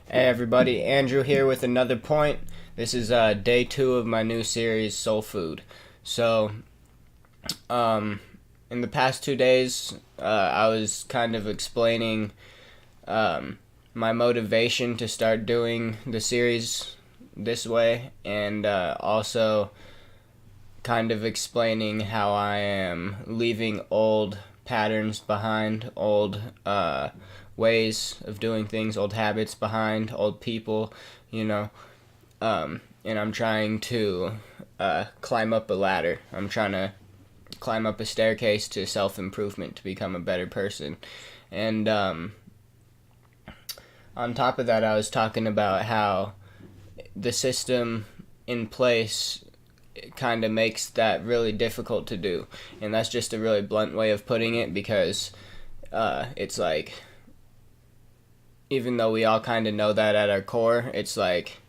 Hey everybody, Andrew here with another point. This is day 2 of my new series, Soulfood. So, um, in the past 2 days, I was kind of explaining my motivation to start doing the series this way, and also kind of explaining how I am leaving old patterns behind, old ways of doing things, old habits behind, old people, you know. And I'm trying to climb up a ladder. I'm trying to climb up a staircase to self improvement to become a better person. And on top of that, I was talking about how the system in place kind of makes that really difficult to do. And that's just a really blunt way of putting it because it's like, even though we all kind of know that at our core, it's like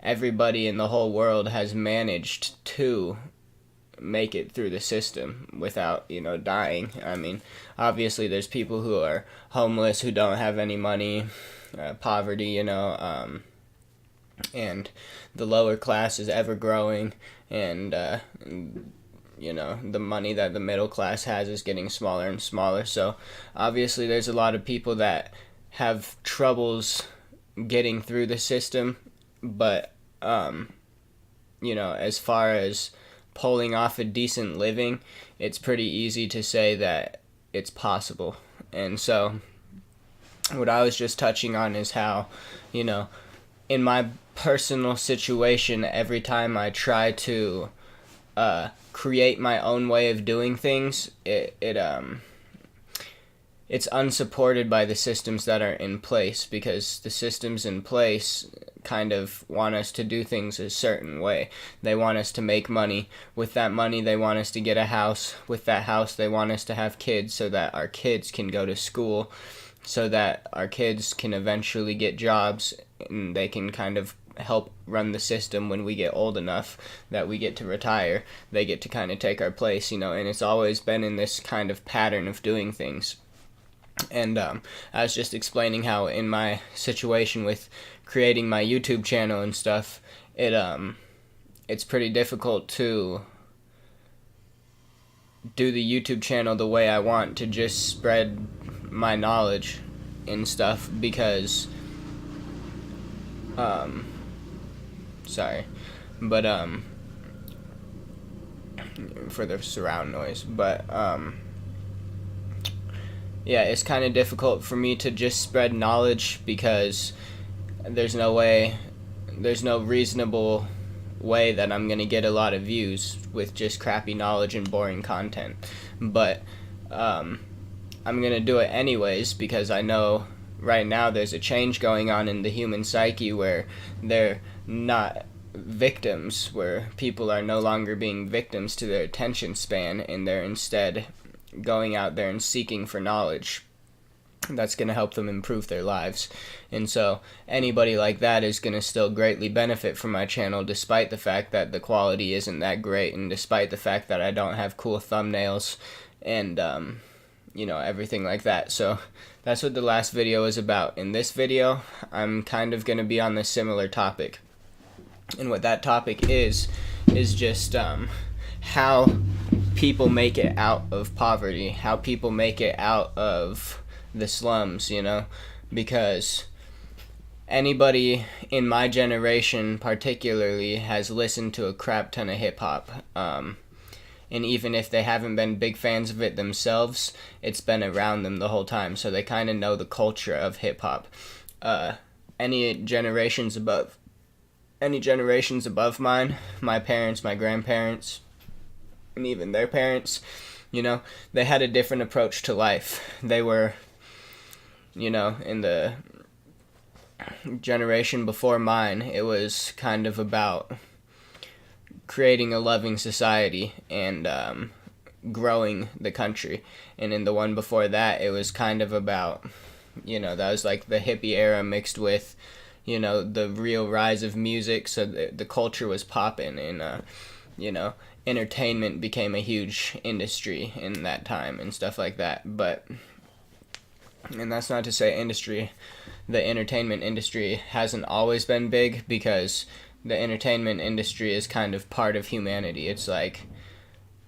everybody in the whole world has managed to make it through the system without, dying. I mean, obviously there's people who are homeless, who don't have any money, poverty, and the lower class is ever growing, and the money that the middle class has is getting smaller and smaller. So obviously there's a lot of people that have troubles getting through the system, but as far as pulling off a decent living, it's pretty easy to say that it's possible. And so what I was just touching on is how, in my personal situation, every time I try to create my own way of doing things, it's unsupported by the systems that are in place, because the systems in place kind of want us to do things a certain way. They want us to make money. With that money, they want us to get a house. With that house, they want us to have kids so that our kids can go to school, so that our kids can eventually get jobs, and they can kind of help run the system when we get old enough that we get to retire. They get to kind of take our place, and it's always been in this kind of pattern of doing things. And I was just explaining how in my situation with creating my YouTube channel and stuff, it's pretty difficult to do the YouTube channel the way I want, to just spread my knowledge and stuff, because sorry, but for the surround noise, but yeah, it's kind of difficult for me to just spread knowledge, because there's no reasonable way that I'm going to get a lot of views with just crappy knowledge and boring content. But I'm going to do it anyways, because I know right now there's a change going on in the human psyche where they're not victims, where people are no longer being victims to their attention span, and they're instead going out there and seeking for knowledge that's going to help them improve their lives. And so anybody like that is going to still greatly benefit from my channel, despite the fact that the quality isn't that great, and despite the fact that I don't have cool thumbnails and everything like that. So that's what the last video is about. In this video, I'm kind of going to be on this similar topic, and what that topic is just how people make it out of poverty, how people make it out of the slums, because anybody in my generation particularly has listened to a crap ton of hip-hop, and even if they haven't been big fans of it themselves, it's been around them the whole time, so they kind of know the culture of hip-hop. Any generations above mine, my parents, my grandparents, and even their parents, they had a different approach to life. They were, in the generation before mine, it was kind of about creating a loving society and growing the country. And in the one before that, it was kind of about, that was like the hippie era mixed with, the real rise of music. So the culture was popping, and, entertainment became a huge industry in that time and stuff like that. But And that's not to say the entertainment industry hasn't always been big, because the entertainment industry is kind of part of humanity. It's like,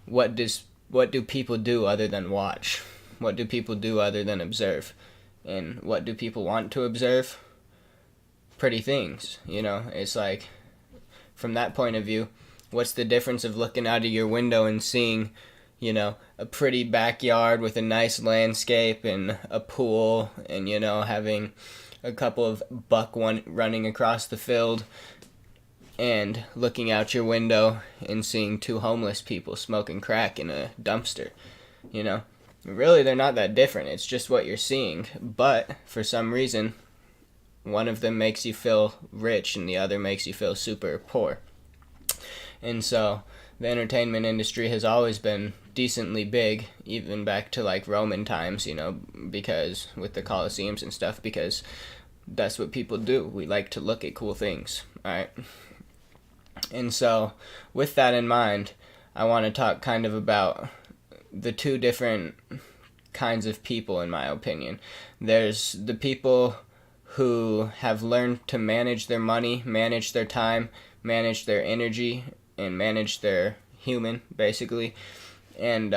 what do people do other than watch? What do people do other than observe? And what do people want to observe? Pretty things, you know? It's like, from that point of view, what's the difference of looking out of your window and seeing, you know, a pretty backyard with a nice landscape and a pool, and, you know, having a couple of running across the field, and looking out your window and seeing two homeless people smoking crack in a dumpster? You know, really, they're not that different. It's just what you're seeing. But for some reason, one of them makes you feel rich and the other makes you feel super poor. And so the entertainment industry has always been decently big, even back to like Roman times, you know, because with the Colosseums and stuff, because that's what people do. We like to look at cool things, alright? And so with that in mind, I want to talk kind of about the two different kinds of people, in my opinion. There's the people who have learned to manage their money, manage their time, manage their energy, and manage their human, basically, and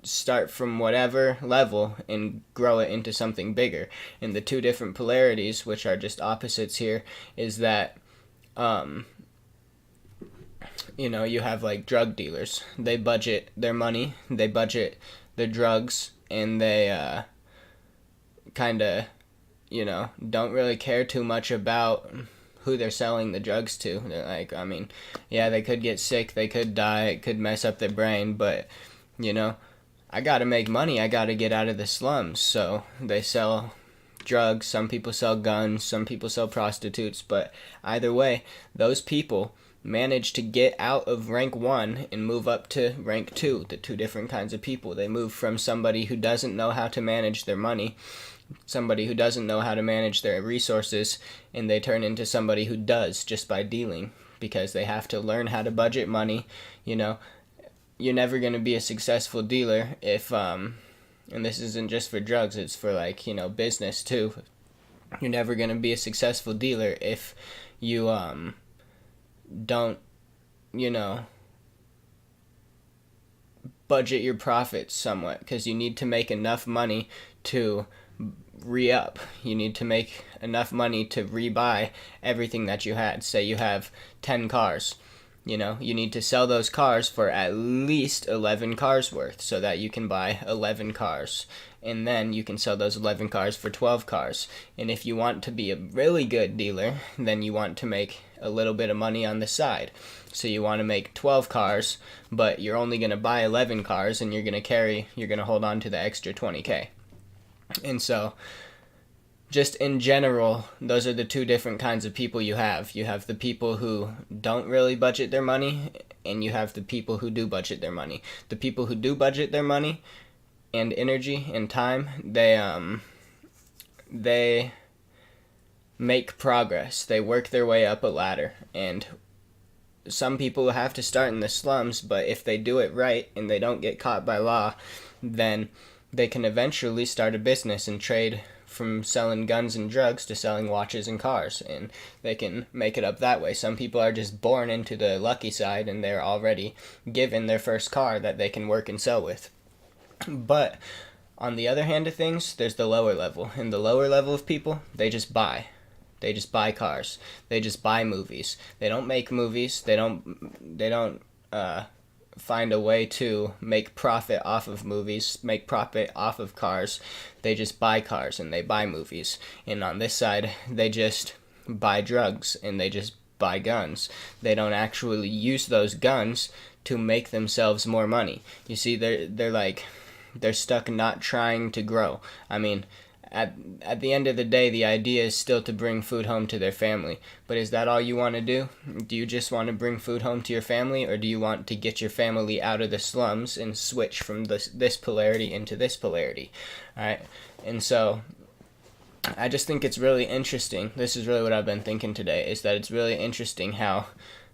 start from whatever level and grow it into something bigger. And the two different polarities, which are just opposites here, is that you know, you have like drug dealers. They budget their money, they budget their drugs, and they kind of, you know, don't really care too much about who they're selling the drugs to. They're like, I mean, yeah, they could get sick, they could die, it could mess up their brain, but, you know, I gotta make money, I gotta get out of the slums. So they sell drugs, some people sell guns, some people sell prostitutes, but either way, those people manage to get out of rank 1 and move up to rank 2, the two different kinds of people. They move from somebody who doesn't know how to manage their money, somebody who doesn't know how to manage their resources, and they turn into somebody who does, just by dealing, because they have to learn how to budget money. You know, you're never going to be a successful dealer if and this isn't just for drugs, it's for, like, you know, business too. You're never going to be a successful dealer if you don't, you know, budget your profits somewhat, because you need to make enough money to re-up. You need to make enough money to rebuy everything that you had. Say you have 10 cars. You know, you need to sell those cars for at least 11 cars worth, so that you can buy 11 cars. And then you can sell those 11 cars for 12 cars. And if you want to be a really good dealer, then you want to make a little bit of money on the side. So you want to make 12 cars, but you're only going to buy 11 cars, and you're going to hold on to the extra 20K. And so, just in general, those are the two different kinds of people you have. You have the people who don't really budget their money, and you have the people who do budget their money. The people who do budget their money and energy and time, they make progress. They work their way up a ladder. And some people have to start in the slums, but if they do it right and they don't get caught by law, then they can eventually start a business and trade from selling guns and drugs to selling watches and cars, and they can make it up that way. Some people are just born into the lucky side, and they're already given their first car that they can work and sell with. But on the other hand of things, there's the lower level. And the lower level of people, they just buy. They just buy cars. They just buy movies. They don't make movies. They don't find a way to make profit off of movies, make profit off of cars. They just buy cars and they buy movies. And on this side, they just buy drugs and they just buy guns. They don't actually use those guns to make themselves more money. You see, they're stuck not trying to grow. I mean, at the end of the day, the idea is still to bring food home to their family. But is that all you want to do? Do you just want to bring food home to your family, or do you want to get your family out of the slums and switch from this polarity into this polarity? All right, and so I just think it's really interesting. This is really what I've been thinking today, is that it's really interesting how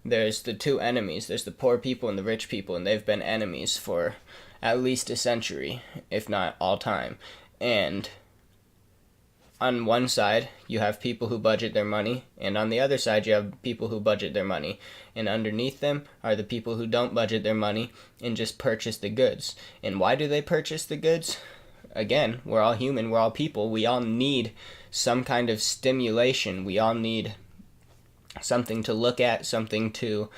there's the two enemies. There's the poor people and the rich people, and they've been enemies for at least a century, if not all time. And on one side, you have people who budget their money, and on the other side, you have people who budget their money. And underneath them are the people who don't budget their money and just purchase the goods. And why do they purchase the goods? Again, we're all human, we're all people. We all need some kind of stimulation. We all need something to look at, something to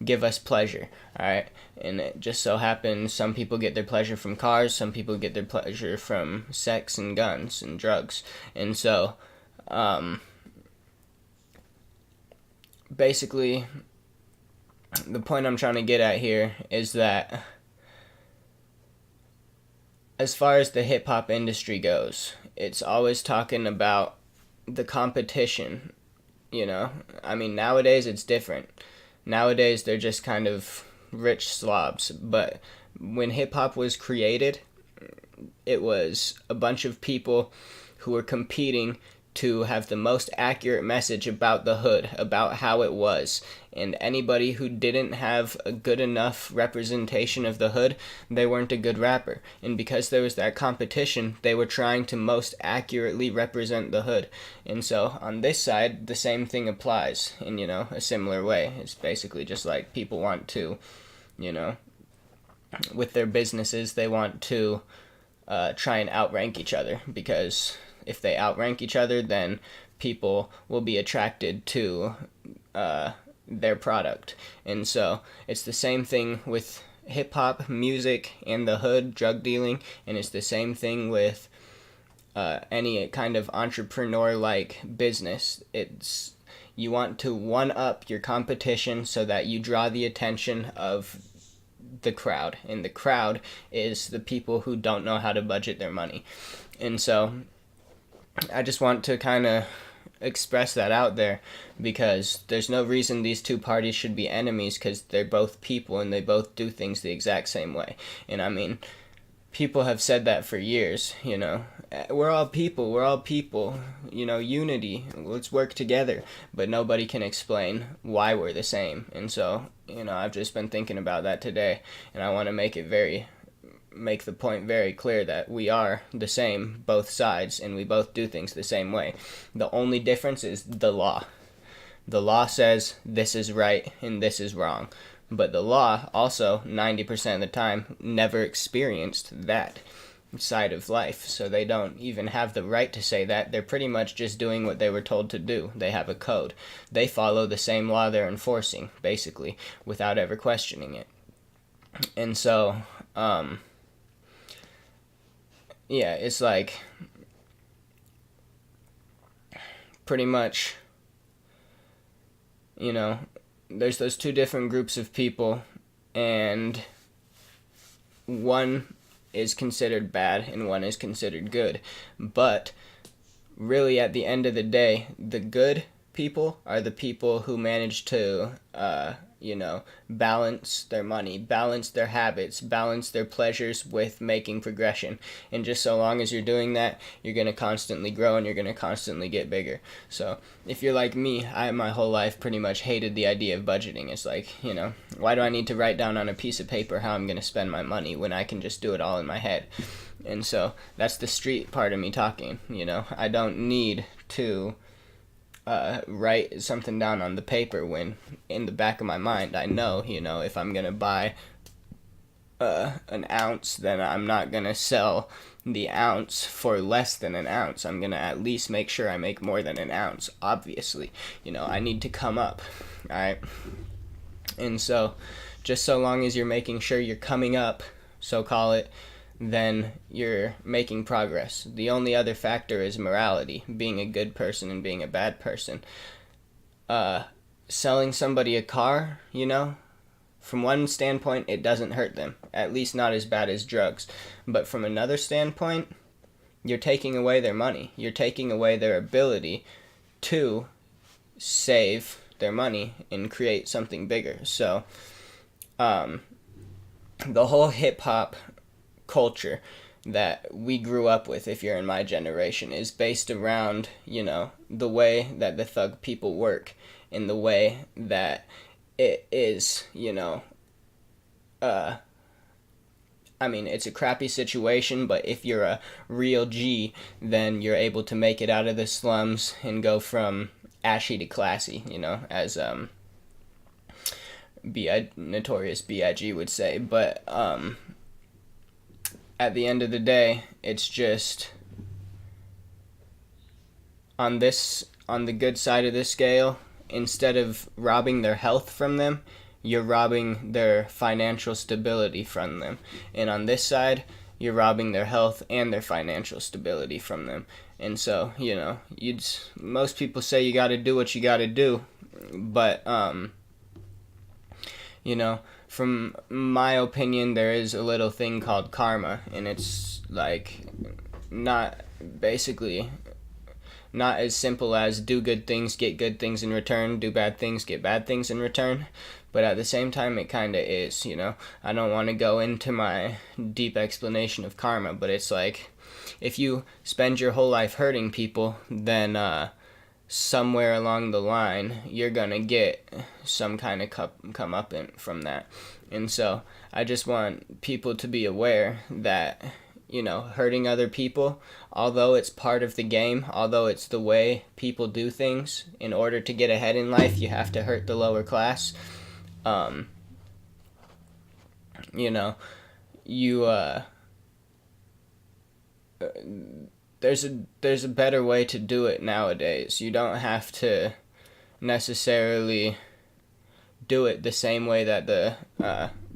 give us pleasure, all right? And it just so happens some people get their pleasure from cars, some people get their pleasure from sex and guns and drugs. And so basically the point I'm trying to get at here is that as far as the hip-hop industry goes, it's always talking about the competition, you know? I mean, nowadays it's different. Nowadays, they're just kind of rich slobs. But when hip-hop was created, it was a bunch of people who were competing to have the most accurate message about the hood, about how it was. And anybody who didn't have a good enough representation of the hood, they weren't a good rapper. And because there was that competition, they were trying to most accurately represent the hood. And so on this side, the same thing applies in, you know, a similar way. It's basically just like people want to, you know, with their businesses, they want to try and outrank each other, because if they outrank each other, then people will be attracted to their product. And so it's the same thing with hip-hop, music, and the hood, drug dealing, and it's the same thing with any kind of entrepreneur-like business. It's you want to one-up your competition so that you draw the attention of the crowd, and the crowd is the people who don't know how to budget their money. And so I just want to kind of express that out there, because there's no reason these two parties should be enemies, because they're both people and they both do things the exact same way. And I mean, people have said that for years, you know, we're all people, you know, unity, let's work together. But nobody can explain why we're the same. And so, you know, I've just been thinking about that today, and I want to make the point very clear that we are the same, both sides, and we both do things the same way. The only difference is the law. The law says this is right and this is wrong. But the law also, 90% of the time, never experienced that side of life. So they don't even have the right to say that. They're pretty much just doing what they were told to do. They have a code. They follow the same law they're enforcing, basically, without ever questioning it. And so, yeah, it's like pretty much, you know, there's those two different groups of people, and one is considered bad and one is considered good. But really, at the end of the day, the good people are the people who manage to you know, balance their money, balance their habits, balance their pleasures with making progression. And just so long as you're doing that, you're going to constantly grow and you're going to constantly get bigger. So if you're like me, I my whole life pretty much hated the idea of budgeting. It's like, you know, why do I need to write down on a piece of paper how I'm going to spend my money when I can just do it all in my head? And so that's the street part of me talking, you know. I don't need to write something down on the paper when in the back of my mind I know, you know, if I'm gonna buy an ounce, then I'm not gonna sell the ounce for less than an ounce. I'm gonna at least make sure I make more than an ounce, obviously. You know, I need to come up, alright? And so just so long as you're making sure you're coming up, so call it, then you're making progress. The only other factor is morality, being a good person and being a bad person. Selling somebody a car, you know, from one standpoint, it doesn't hurt them, at least not as bad as drugs. But from another standpoint, you're taking away their money. You're taking away their ability to save their money and create something bigger. So, the whole hip-hop culture that we grew up with, if you're in my generation, is based around, you know, the way that the thug people work and the way that it is, you know, I mean, it's a crappy situation, but if you're a real G, then you're able to make it out of the slums and go from ashy to classy, as Notorious B.I.G. would say. But at the end of the day, it's just on the good side of the scale, instead of robbing their health from them, you're robbing their financial stability from them. And on this side, you're robbing their health and their financial stability from them. And so, most people say you got to do what you got to do, but from my opinion, there is a little thing called karma, and it's like not basically not as simple as do good things, get good things in return, do bad things, get bad things in return. But at the same time, it kind of is, I don't want to go into my deep explanation of karma, but it's like if you spend your whole life hurting people, then somewhere along the line, you're going to get some kind of comeuppance from that. And so I just want people to be aware that hurting other people, although it's part of the game, although it's the way people do things, in order to get ahead in life, you have to hurt the lower class. There's a better way to do it nowadays. You don't have to necessarily do it the same way that the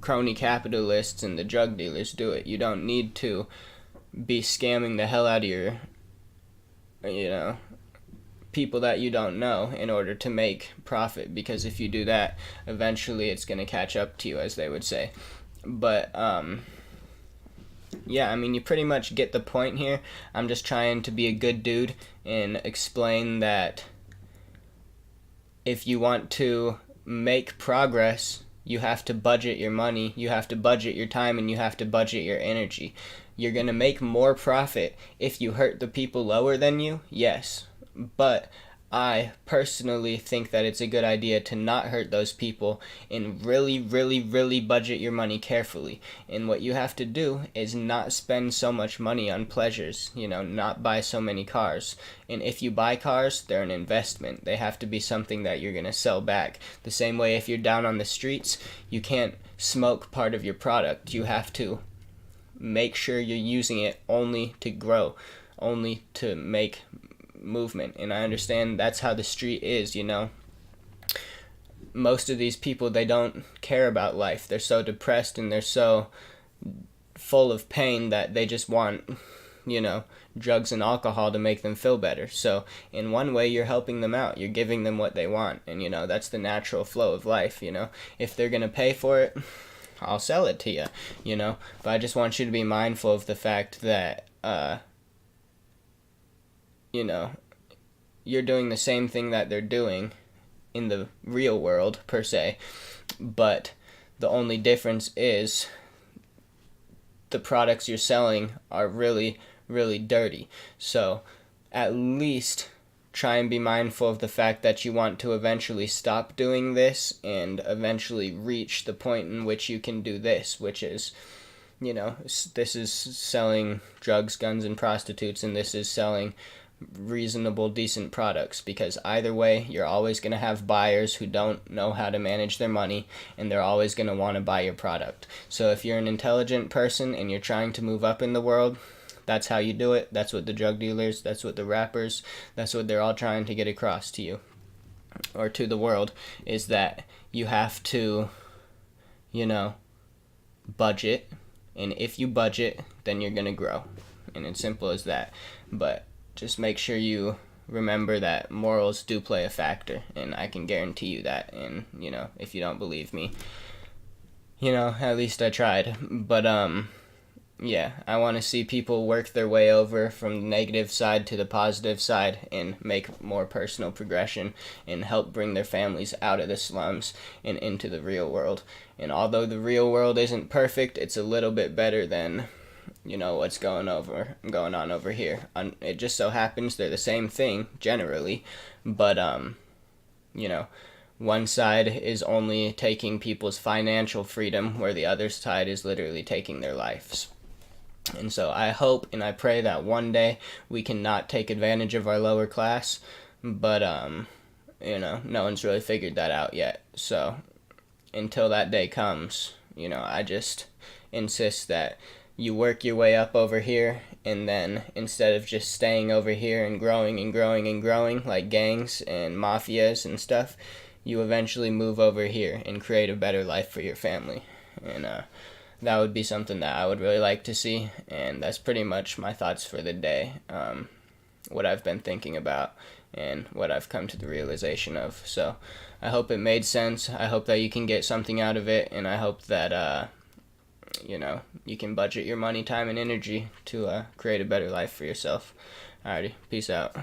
crony capitalists and the drug dealers do it. You don't need to be scamming the hell out of your people that you don't know in order to make profit, because if you do that, eventually it's going to catch up to you, as they would say. But yeah, I mean, you pretty much get the point here. I'm just trying to be a good dude and explain that if you want to make progress, you have to budget your money, you have to budget your time, and you have to budget your energy. You're going to make more profit if you hurt the people lower than you, yes. But I personally think that it's a good idea to not hurt those people and really, really, really budget your money carefully. And what you have to do is not spend so much money on pleasures, not buy so many cars. And if you buy cars, they're an investment. They have to be something that you're going to sell back. The same way if you're down on the streets, you can't smoke part of your product. You have to make sure you're using it only to grow, only to make movement. And I understand that's how the street is. Most of these people, they don't care about life. They're so depressed and they're so full of pain that they just want drugs and alcohol to make them feel better. So in one way, you're helping them out, you're giving them what they want, and that's the natural flow of life. If they're gonna pay for it, I'll sell it to you. But I just want you to be mindful of the fact that you're doing the same thing that they're doing in the real world, per se, but the only difference is the products you're selling are really, really dirty. So at least try and be mindful of the fact that you want to eventually stop doing this and eventually reach the point in which you can do this, which is, this is selling drugs, guns, and prostitutes, and this is selling reasonable, decent products, because either way, you're always going to have buyers who don't know how to manage their money, and they're always going to want to buy your product. So if you're an intelligent person and you're trying to move up in the world, that's how you do it. That's what the drug dealers, that's what the rappers, that's what they're all trying to get across to you, or to the world, is that you have to, budget, and if you budget, then you're going to grow. And it's simple as that. But just make sure you remember that morals do play a factor, and I can guarantee you that. And, if you don't believe me, at least I tried. But, yeah, I want to see people work their way over from the negative side to the positive side and make more personal progression and help bring their families out of the slums and into the real world. And although the real world isn't perfect, it's a little bit better than what's going on over here. It just so happens they're the same thing generally, but one side is only taking people's financial freedom, where the other side is literally taking their lives. And so I hope and I pray that one day we can not take advantage of our lower class, but no one's really figured that out yet. So until that day comes, I just insist that you work your way up over here, and then instead of just staying over here and growing and growing and growing like gangs and mafias and stuff, you eventually move over here and create a better life for your family. And that would be something that I would really like to see, and that's pretty much my thoughts for the day, what I've been thinking about and what I've come to the realization of. So I hope it made sense. I hope that you can get something out of it, and I hope that you can budget your money, time, and energy to create a better life for yourself. Alrighty, peace out.